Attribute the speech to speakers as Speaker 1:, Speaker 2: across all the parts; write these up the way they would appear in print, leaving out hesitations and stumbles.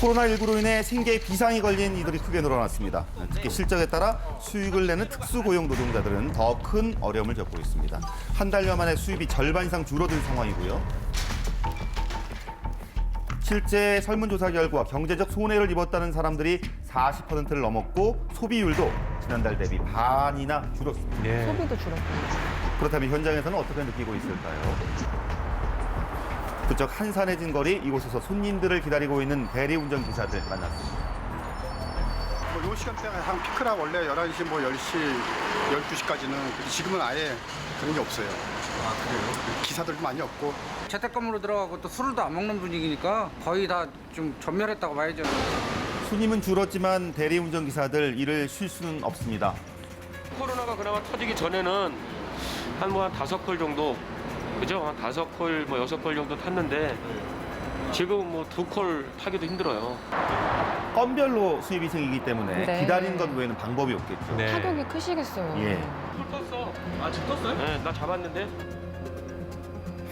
Speaker 1: 코로나19로 인해 생계에 비상이 걸린 이들이 크게 늘어났습니다. 특히 실적에 따라 수익을 내는 특수고용 노동자들은 더 큰 어려움을 겪고 있습니다. 한 달여 만에 수입이 절반 이상 줄어든 상황이고요. 실제 설문조사 결과 경제적 손해를 입었다는 사람들이 40%를 넘었고 소비율도 지난달 대비 반이나 줄었습니다.
Speaker 2: 예.
Speaker 3: 소비도 줄었군요.
Speaker 1: 그렇다면 현장에서는 어떻게 느끼고 있을까요? 부쩍 한산해진 거리, 이곳에서 손님들을 기다리고 있는 대리운전 기사들 만났습니다.
Speaker 4: 요 시간대가 한 피크라 원래 11시, 10시, 12시까지는 지금은 아예 그런 게 없어요. 아, 그래요? 기사들도 많이 없고.
Speaker 5: 재택근무로 들어가고 또 술도 안 먹는 분위기니까 거의 다 좀 전멸했다고 봐야죠.
Speaker 1: 손님은 줄었지만 대리운전 기사들 일을 쉴 수는 없습니다.
Speaker 6: 코로나가 그나마 터지기 전에는 한 5콜 정도, 그죠? 한 5콜, 6콜 정도 탔는데 지금 2콜 타기도 힘들어요.
Speaker 1: 건별로 수입이 생기기 때문에
Speaker 3: 네.
Speaker 1: 기다리는 것 외에는 방법이 없겠죠.
Speaker 2: 네.
Speaker 3: 타격이 크시겠어요.
Speaker 1: 예.
Speaker 6: 콜 떴어. 아, 지금 떴어요? 네, 나 잡았는데.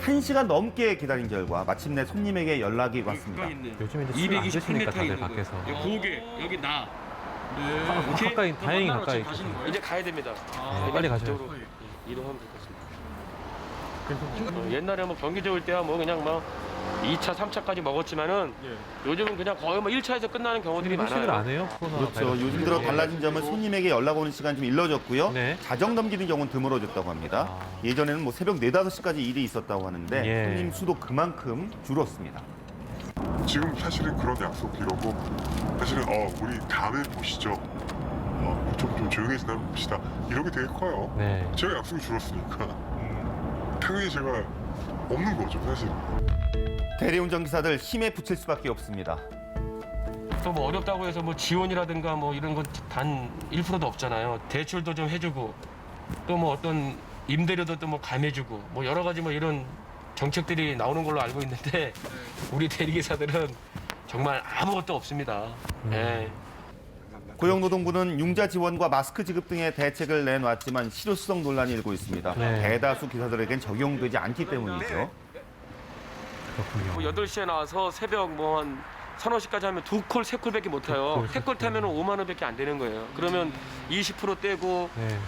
Speaker 1: 1시간 넘게 기다린 결과 마침내 손님에게 연락이 왔습니다.
Speaker 2: 요즘에 이제 술안 드시니까 다들 밖에서.
Speaker 6: 고개, 여기 나.
Speaker 2: 가까이, 다행히 가까이.
Speaker 6: 이제 가야 됩니다.
Speaker 2: 네, 빨리 가셔야죠.
Speaker 6: 이쪽으로 이동하면 되겠습니다. 옛날에 경기 좋을 때야 그냥 2차, 3차까지 먹었지만은 요즘은 그냥 거의 1차에서 끝나는 경우들이
Speaker 2: 회식을
Speaker 6: 많아요.
Speaker 2: 안 해요? 코로나
Speaker 1: 그렇죠.
Speaker 2: 바이러스
Speaker 1: 요즘 들어
Speaker 2: 때문에.
Speaker 1: 달라진 점은 손님에게 연락 오는 시간 좀 일러졌고요.
Speaker 2: 네.
Speaker 1: 자정 넘기는 경우는 드물어졌다고 합니다.
Speaker 2: 아.
Speaker 1: 예전에는 새벽 4, 5시까지 일이 있었다고 하는데
Speaker 2: 예.
Speaker 1: 손님 수도 그만큼 줄었습니다.
Speaker 7: 지금 사실은 그런 약속 이러고 사실은 우리 다음에 보시죠. 좀 조용해지나 봅시다. 이런 게 되게 커요.
Speaker 2: 네.
Speaker 7: 제가 약속이 줄었으니까 당연히 제가 없는 거죠, 사실.
Speaker 1: 대리운전 기사들 힘에 부칠 수밖에 없습니다.
Speaker 6: 또 어렵다고 해서 지원이라든가 이런 건 단 1%도 없잖아요. 대출도 좀 해주고 또 어떤 임대료도 또 감해주고 여러 가지 이런 정책들이 나오는 걸로 알고 있는데 우리 대리기사들은 정말 아무것도 없습니다. 예.
Speaker 1: 고용노동부는 융자 지원과 마스크 지급 등의 대책을 내놨지만 실효성 논란이 일고 있습니다.
Speaker 2: 네.
Speaker 1: 대다수 기사들에겐 적용되지 않기 때문이죠.
Speaker 2: 그렇군요.
Speaker 6: 8시에 나와서 새벽 한 서너 시까지 하면 2콜, 3콜밖에 못 타요. 3콜 타면 5만 원밖에 안 되는 거예요. 그러면 20% 떼고
Speaker 2: 네.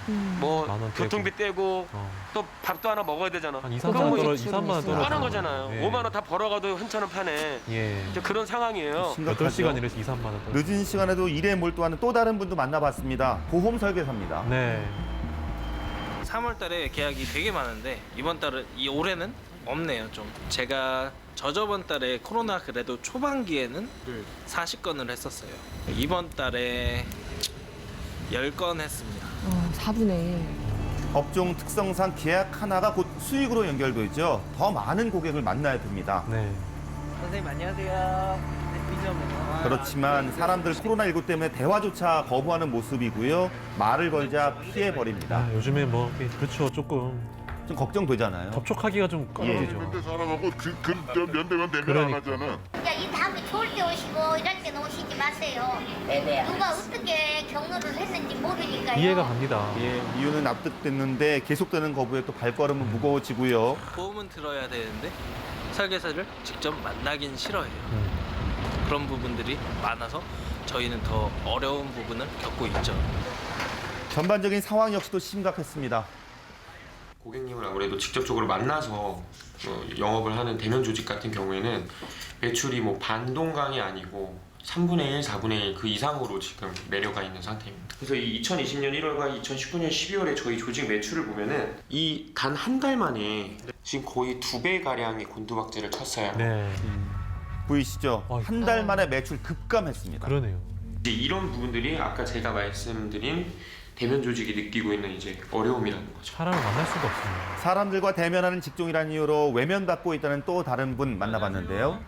Speaker 6: 뭐
Speaker 2: 만원 떼고.
Speaker 6: 교통비 떼고
Speaker 2: 어.
Speaker 6: 또 밥도 하나 먹어야 되잖아.
Speaker 2: 한 2, 3만
Speaker 6: 그럼
Speaker 2: 원
Speaker 6: 뭐
Speaker 2: 2, 3만 원 떨어져.
Speaker 6: 뻔한 거잖아요.
Speaker 2: 네.
Speaker 6: 5만 원 다 벌어가도 한참 파네.
Speaker 2: 예.
Speaker 6: 이제 그런 상황이에요.
Speaker 1: 심각하죠.
Speaker 2: 8시간 일해서 2, 3만 원 떨어져.
Speaker 1: 늦은 시간에도 일에 몰두하는 또 다른 분도 만나봤습니다. 보험 설계사입니다.
Speaker 2: 네.
Speaker 8: 3월 달에 계약이 되게 많은데 이번 달은 올해는 없네요. 좀 제가 저저번 달에 코로나 그래도 초반기에는 40건을 했었어요. 이번 달에 10건 했습니다.
Speaker 3: 4분의 1.
Speaker 1: 업종 특성상 계약 하나가 곧 수익으로 연결되죠. 더 많은 고객을 만나야 됩니다.
Speaker 2: 네.
Speaker 8: 선생님 안녕하세요.
Speaker 1: 그렇지만 사람들 코로나19 때문에 대화조차 거부하는 모습이고요. 말을 걸자 피해버립니다.
Speaker 2: 아, 요즘에 그렇죠. 조금
Speaker 1: 좀 걱정되잖아요.
Speaker 2: 접촉하기가 좀 꺼려지죠.
Speaker 7: 면대 사람하고 면대면 내면
Speaker 2: 그러니까.
Speaker 7: 안 하잖아.
Speaker 9: 야, 이 다음에 좋을 때 오시고 이럴 때는 오시지 마세요. 누가 어떻게 경로를 했는지 모르니까요.
Speaker 2: 이해가 갑니다.
Speaker 1: 예, 이유는 납득됐는데 계속되는 거부에 또 발걸음은 무거워지고요.
Speaker 8: 보험은 들어야 되는데 설계사를 직접 만나긴 싫어해요. 그런 부분들이 많아서 저희는 더 어려운 부분을 겪고 있죠.
Speaker 1: 전반적인 상황 역시도 심각했습니다.
Speaker 10: 고객님을 아무래도 직접적으로 만나서 영업을 하는 대면 조직 같은 경우에는 매출이 반동강이 아니고 3분의 1, 4분의 1 그 이상으로 지금 내려가 있는 상태입니다. 그래서 이 2020년 1월과 2019년 12월에 저희 조직 매출을 보면은 이 단 한 달 만에 지금 거의 2배 가량의 곤두박질을 쳤어요.
Speaker 2: 네.
Speaker 1: 보이시죠?
Speaker 2: 어이.
Speaker 1: 한 달 만에 매출 급감했습니다.
Speaker 2: 그러네요.
Speaker 10: 이제 이런 부분들이 아까 제가 말씀드린 대면 조직이 느끼고 있는 이제 어려움이라는 거죠.
Speaker 2: 사람을 만날 수가 없습니다.
Speaker 1: 사람들과 대면하는 직종이라는 이유로 외면받고 있다는 또 다른 분 만나봤는데요.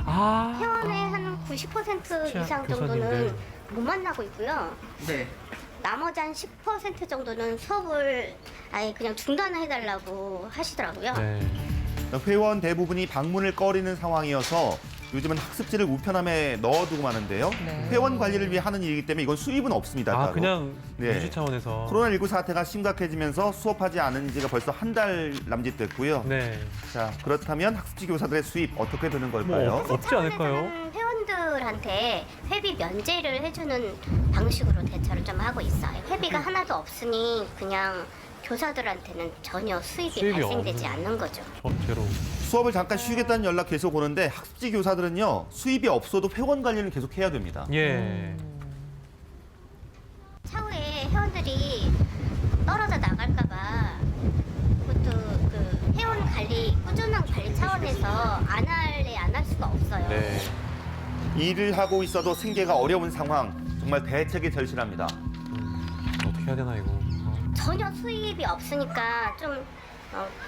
Speaker 9: 회원의 한 90% 이상 정도는
Speaker 2: 교사님들.
Speaker 9: 못 만나고 있고요.
Speaker 5: 네.
Speaker 9: 나머지 한 10% 정도는 수업을 아예 그냥 중단을 해달라고 하시더라고요.
Speaker 2: 네.
Speaker 1: 회원 대부분이 방문을 꺼리는 상황이어서 요즘은 학습지를 우편함에 넣어두고 마는데요.
Speaker 3: 네.
Speaker 1: 회원 관리를 위해 하는 일이기 때문에 이건 수입은 없습니다.
Speaker 2: 아,
Speaker 1: 따로.
Speaker 2: 그냥
Speaker 1: 네.
Speaker 2: 유지 차원에서.
Speaker 1: 코로나19 사태가 심각해지면서 수업하지 않은 지가 벌써 한 달 남짓됐고요.
Speaker 2: 네.
Speaker 1: 자, 그렇다면 학습지 교사들의 수입 어떻게 되는 걸까요?
Speaker 2: 없지 않을까요?
Speaker 9: 회원들 교사분들한테 회비 면제를 해주는 방식으로 대처를 좀 하고 있어요. 회비가 하나도 없으니 그냥 교사들한테는 전혀 수입이 발생되지 않는 거죠.
Speaker 2: 제로.
Speaker 1: 수업을 잠깐 쉬겠다는 연락 계속 오는데 학습지 교사들은요, 수입이 없어도 회원 관리는 계속 해야 됩니다.
Speaker 2: 예.
Speaker 9: 차후에 회원들이 떨어져 나갈까봐 그것도 그 회원 관리, 꾸준한 관리 차원에서 안 할 수가 없어요.
Speaker 2: 네.
Speaker 1: 일을 하고 있어도 생계가 어려운 상황, 정말 대책이 절실합니다.
Speaker 2: 어떻게 해야 되나 이거.
Speaker 9: 전혀 수입이 없으니까 좀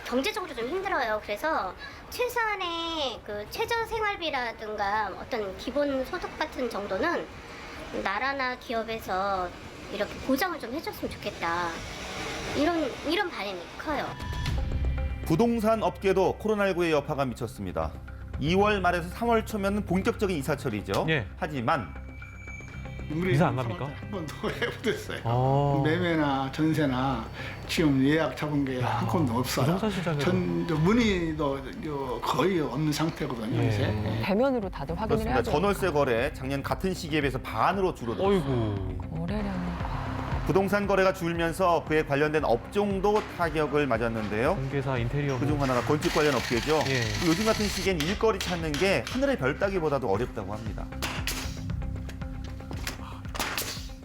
Speaker 9: 경제적으로 좀 힘들어요. 그래서 최소한의 그 최저 생활비라든가 어떤 기본 소득 같은 정도는 나라나 기업에서 이렇게 보장을 좀 해줬으면 좋겠다. 이런 바람이 커요.
Speaker 1: 부동산 업계도 코로나19의 여파가 미쳤습니다. 2월 말에서 3월 초면 본격적인 이사철이죠.
Speaker 2: 예.
Speaker 1: 하지만
Speaker 2: 이사 안 갑니까?
Speaker 4: 한 번도 해보겠어요.
Speaker 2: 어.
Speaker 4: 매매나 전세나 지금 예약 잡은 게 한 건도 없어요.
Speaker 2: 부동산 시장에서.
Speaker 4: 문의도 거의 없는 상태거든요.
Speaker 2: 예.
Speaker 4: 이제.
Speaker 3: 대면으로 다들 확인을 해야
Speaker 1: 그렇습니다.
Speaker 3: 돼요.
Speaker 1: 전월세 거래 작년 같은 시기에 비해서 반으로 줄어들었어요.
Speaker 2: 어이구.
Speaker 3: 거래량이.
Speaker 1: 부동산 거래가 줄면서 그에 관련된 업종도 타격을 맞았는데요.
Speaker 2: 공개사 인테리어.
Speaker 1: 그중 하나가 건축 관련 업계죠.
Speaker 2: 예.
Speaker 1: 요즘 같은 시기엔 일거리 찾는 게 하늘의 별 따기보다도 어렵다고 합니다.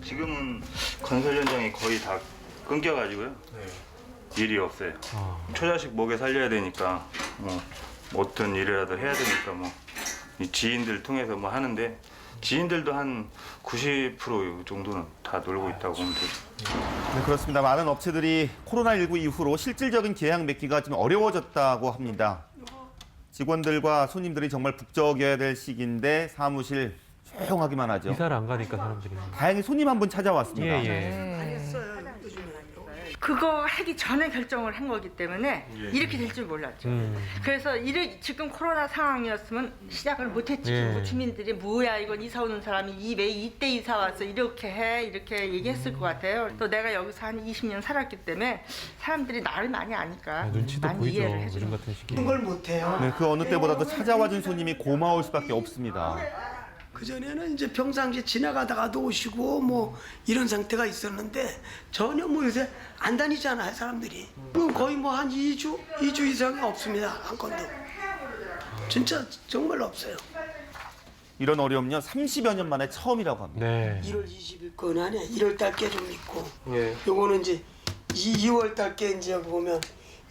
Speaker 11: 지금은 건설 현장이 거의 다 끊겨가지고요. 일이 없어요. 처자식 먹여 살려야 되니까 뭐 어떤 일이라도 해야 되니까 뭐 이 지인들 통해서 뭐 하는데 지인들도 한 90% 정도는 다 놀고 있다고 보면 되죠.
Speaker 1: 네, 그렇습니다. 많은 업체들이 코로나19 이후로 실질적인 계약 맺기가 좀 어려워졌다고 합니다. 직원들과 손님들이 정말 북적여야 될 시기인데 사무실 조용하기만 하죠.
Speaker 2: 이사를 안 가니까 사람들이.
Speaker 1: 다행히 손님 한 분 찾아왔습니다.
Speaker 2: 예, 예.
Speaker 3: 네.
Speaker 12: 그거 하기 전에 결정을 한 거기 때문에 이렇게 될 줄 몰랐죠. 그래서 지금 코로나 상황이었으면 시작을 못했지.
Speaker 2: 예.
Speaker 12: 뭐 주민들이 뭐야 이건 이사 오는 사람이 왜 이때 이사 왔어 이렇게 해 이렇게 얘기했을 것 같아요. 또 내가 여기서 한 20년 살았기 때문에 사람들이 나를 많이 아니까
Speaker 2: 눈치도
Speaker 12: 많이
Speaker 2: 보이죠.
Speaker 12: 이해를 해주는
Speaker 2: 요즘 같은 시기.
Speaker 13: 걸 못해요.
Speaker 1: 네, 그 어느 때보다도 찾아와준 손님이 고마울 수밖에 없습니다.
Speaker 13: 그전에는 이제 평상시에 지나가다가도 오시고 뭐 이런 상태가 있었는데 전혀 뭐 요새 안 다니잖아요, 사람들이. 거의 뭐 한 2주 이상이 없습니다, 한 건도. 진짜 정말 없어요.
Speaker 1: 이런 어려움요 30여 년 만에 처음이라고 합니다.
Speaker 2: 네.
Speaker 13: 1월 20일 건 안에 1월 달께 좀 있고 요거는 이제 2월 달께 이제 보면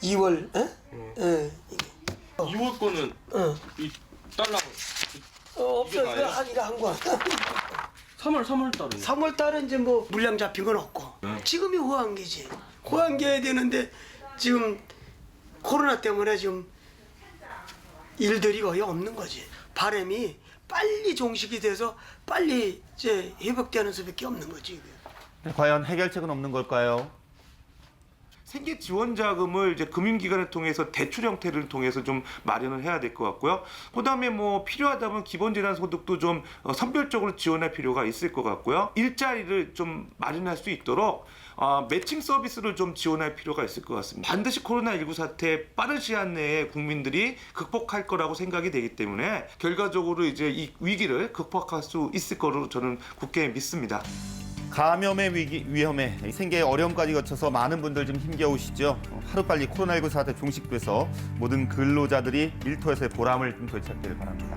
Speaker 13: 2월 이게.
Speaker 10: 2월 거는 이 달랑
Speaker 13: 없어요. 하기가 한 거.
Speaker 10: 3월 달은
Speaker 13: 3월 달은 이제 뭐 물량 잡힌 건 없고 지금이 호황기지. 호황기해야 되는데 지금 코로나 때문에 지금 일들이 거의 없는 거지. 바람이 빨리 종식이 돼서 빨리 이제 회복되는 수밖에 없는 거지.
Speaker 1: 네, 과연 해결책은 없는 걸까요?
Speaker 14: 생계 지원 자금을 이제 금융기관을 통해서 대출 형태를 통해서 좀 마련을 해야 될 것 같고요. 그다음에 뭐 필요하다면 기본재난 소득도 좀 선별적으로 지원할 필요가 있을 것 같고요. 일자리를 좀 마련할 수 있도록 매칭 서비스를 좀 지원할 필요가 있을 것 같습니다. 반드시 코로나19 사태 빠른 시간 내에 국민들이 극복할 거라고 생각이 되기 때문에 결과적으로 이제 이 위기를 극복할 수 있을 거로 저는 굳게 믿습니다.
Speaker 1: 감염의 위험에 생계의 어려움까지 거쳐서 많은 분들 좀 힘겨우시죠. 하루빨리 코로나19 사태 종식돼서 모든 근로자들이 일터에서의 보람을 좀 되찾기를 바랍니다.